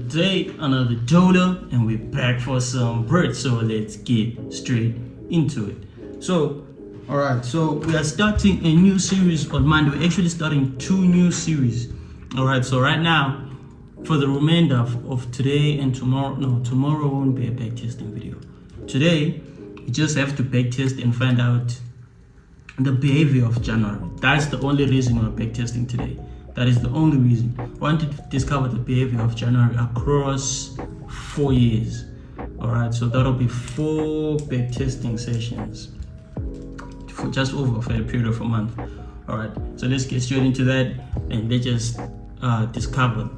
today another Dodo, and we're back for some bread. So let's get straight into it. So alright, so we are starting a new series on Monday. We're actually starting 2 new series. Alright, so right now for the remainder of today and tomorrow, tomorrow won't be a backtesting video. Today you just have to backtest and find out the behavior of January. That's the only reason we're backtesting today. That is the only reason. I wanted to discover the behavior of January across 4 years. Alright, so that'll be 4 backtesting sessions for just over for a period of a month. Alright, so let's get straight into that and let's just discover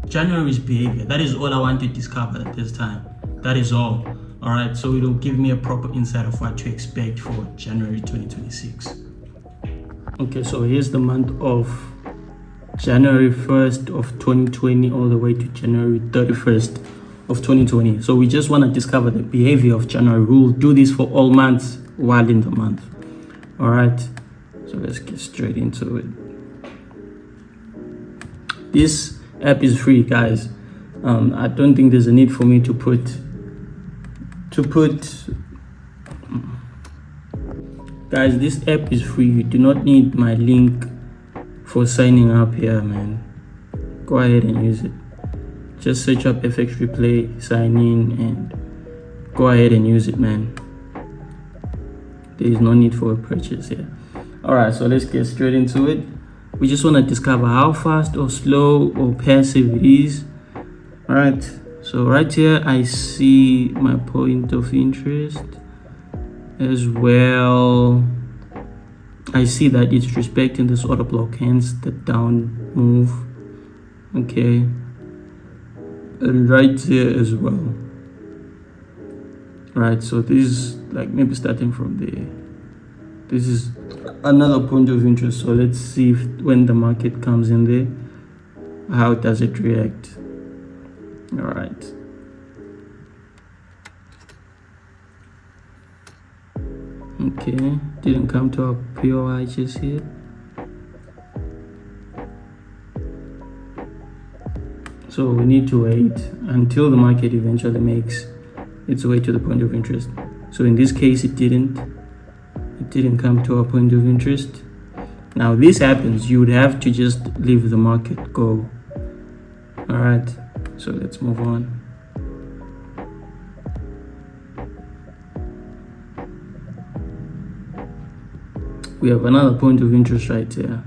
January's behavior. That is all I want to discover at this time. That is all. Alright, so it'll give me a proper insight of what to expect for January 2026. Okay, so here's the month of January 1st of 2020 all the way to January 31st of 2020. So we just want to discover the behavior of January. We'll do this for all months while in the month. All right, so let's get straight into it. This app is free, guys. I don't think there's a need for me to put guys, this app is free. You do not need my link for signing up here, man. Go ahead and use it. Just search up FX Replay, sign in, and go ahead and use it, man. There is no need for a purchase here. Alright, so let's get straight into it. We just want to discover how fast or slow or passive it is. Alright, so right here I see my point of interest as well. I see that it's respecting this order block, hence the down move. Okay, and right here as well. Right, so this is like maybe starting from there. This is another point of interest. So let's see if when the market comes in there, how does it react? All right. Okay, didn't come to our POI just yet. So we need to wait until the market eventually makes its way to the point of interest. So in this case, it didn't come to our point of interest. Now this happens, you would have to just leave the market go. All right, so let's move on. We have another point of interest right here.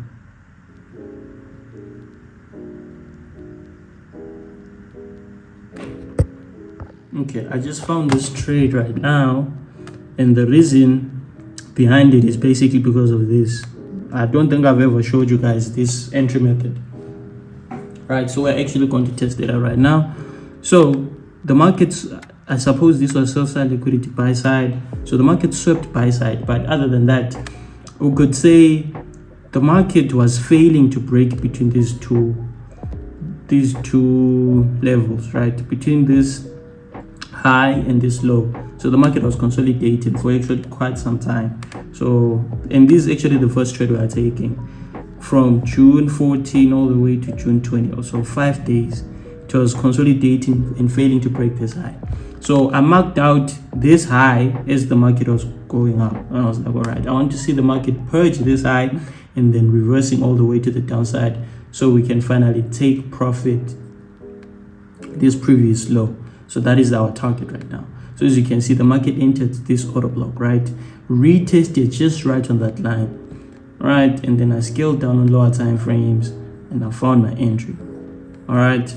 Okay, I just found this trade right now, and the reason behind it is basically because of this. I don't think I've ever showed you guys this entry method. Right, so we're actually going to test it out right now. So the markets, I suppose this was sell side liquidity, buy side. So the market swept buy side, but other than that, we could say the market was failing to break between these two levels, right? Between this high and this low. So the market was consolidated for actually quite some time. So, and this is actually the first trade we are taking from June 14 all the way to June 20, also 5 days. It was consolidating and failing to break this high. So I marked out this high as the market was going up, and I was like, all right, I want to see the market purge this high and then reversing all the way to the downside so we can finally take profit this previous low. So that is our target right now. So as you can see, the market entered this order block, right? Retested just right on that line, right? And then I scaled down on lower time frames and I found my entry. All right,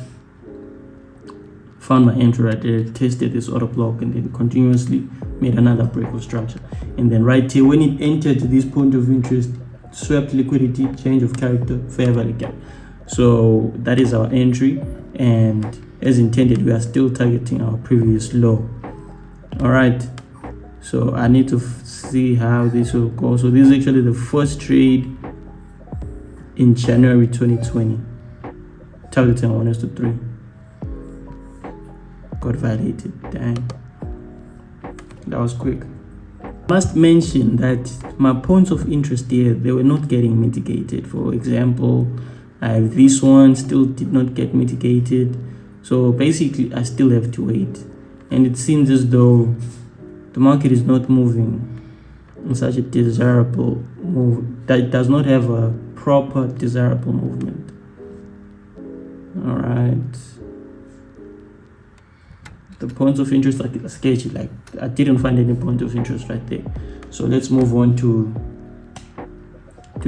found my entry right there, tested this order block, and then continuously made another break of structure. And then right here, when it entered this point of interest, swept liquidity, change of character, fair value gap. So that is our entry, and as intended, we are still targeting our previous low. All right, so I need to see how this will go. So this is actually the first trade in January 2020, targeting 1:3. Got validated. Dang, that was quick. Must mention that my points of interest here, they were not getting mitigated. For example, I have this one still did not get mitigated. So basically I still have to wait, and it seems as though the market is not moving in such a desirable move, that it does not have a proper desirable movement. All right, the points of interest are sketchy. Like, I didn't find any point of interest right there. So let's move on to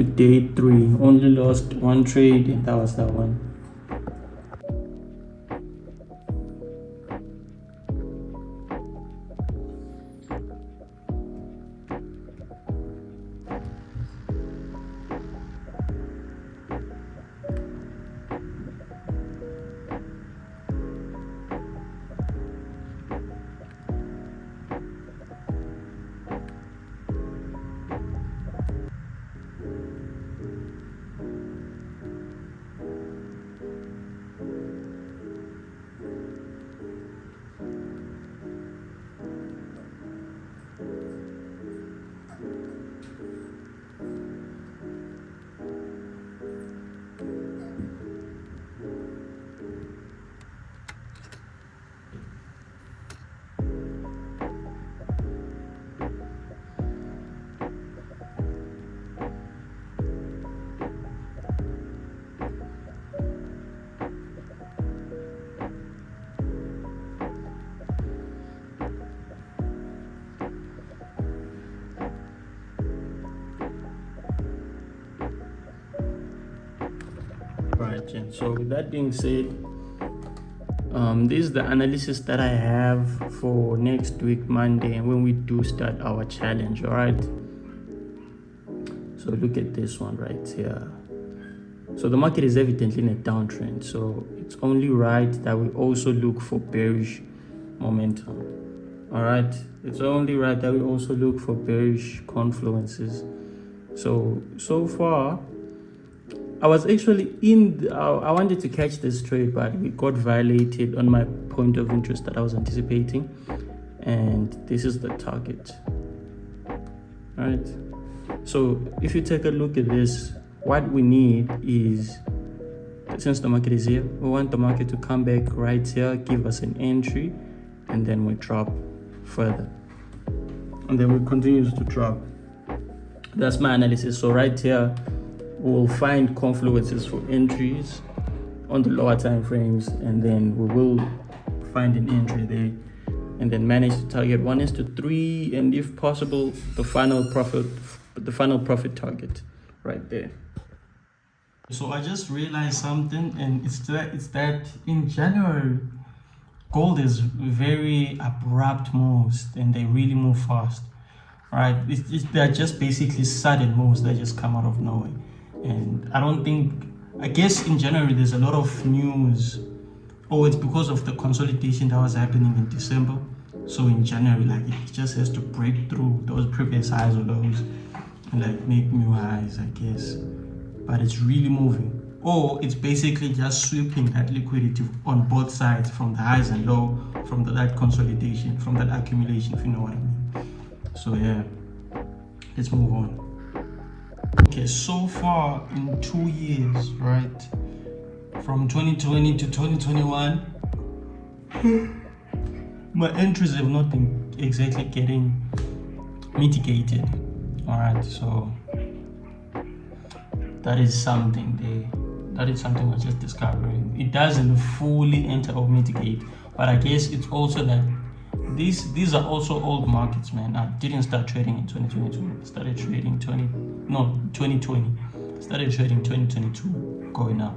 day 3. Only lost one trade, and that was that one. Right, and so with that being said, this is the analysis that I have for next week Monday, and when we do start our challenge. All right, so look at this one right here. So the market is evidently in a downtrend, so it's only right that we also look for bearish momentum. All right, it's only right that we also look for bearish confluences. So far I was actually I wanted to catch this trade, but we got violated on my point of interest that I was anticipating, and this is the target. All right, so if you take a look at this, what we need is, since the market is here, we want the market to come back right here, give us an entry, and then we drop further, and then we continue to drop. That's my analysis. So right here we'll find confluences for entries on the lower time frames, and then we will find an entry there, and then manage to target 1:3, and if possible the final profit target right there. So I just realized something, and it's that in January gold is very abrupt moves, and they really move fast, right? They're just basically sudden moves that just come out of nowhere. And I guess in January there's a lot of news. It's because of the consolidation that was happening in December. So in January, like, it just has to break through those previous highs or lows and like make new highs, I guess. But it's really moving. Or it's basically just sweeping that liquidity on both sides, from the highs and low, from that consolidation, from that accumulation, if you know what I mean. So yeah, let's move on. Okay, so far in 2 years, right, from 2020 to 2021, my entries have not been exactly getting mitigated. All right, so that is something we're just discovering. It doesn't fully enter or mitigate, but I guess it's also that these are also old markets, man. I didn't start trading in 2022. I started trading 2020. Started trading 2022 going up.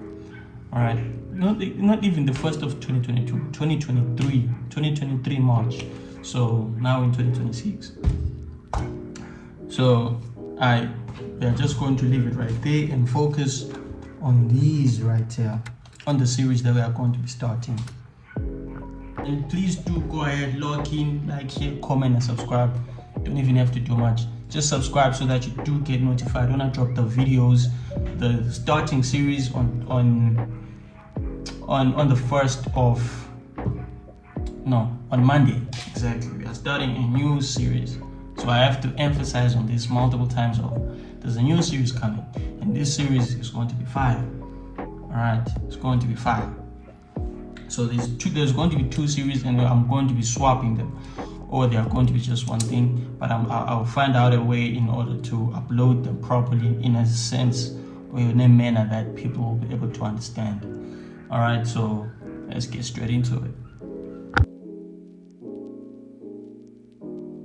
All right, not even the first of 2022, 2023 March. So now in 2026. So we are just going to leave it right there and focus on these right here, on the series that we are going to be starting. And please do go ahead, log in, like, share, comment, and subscribe. Don't even have to do much. Just subscribe so that you do get notified when I drop the videos, the starting series on Monday. Exactly, we are starting a new series. So I have to emphasize on this multiple times. There's a new series coming, and this series is going to be 5. All right, it's going to be 5. So there's going to be two series, and I'm going to be swapping them, or they are going to be just one thing. But I'll find out a way in order to upload them properly in a sense or in a manner that people will be able to understand. All right, so let's get straight into it.